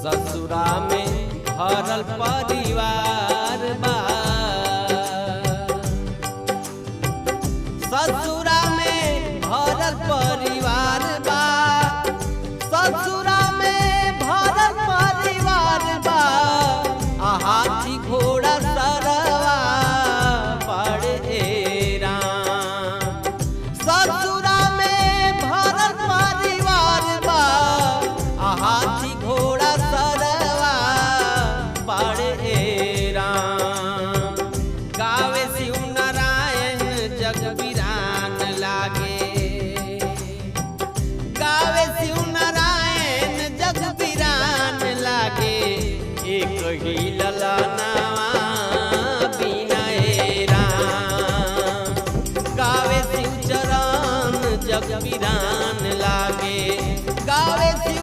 ससुरा में भरल परिवार बा, ससुरा में भरल परिवार बा, ससुरा में भरल परिवार बा। हाथी घोड़ा सरवा पड़े राम, ससुरा में भरल परिवार बा। हाथी घोड़ा सरवा पड़े राम। गावे शिव नारायण जग वीरान लागे, गावे शिव नारायण जग वीरान लागे। एक ही ललाना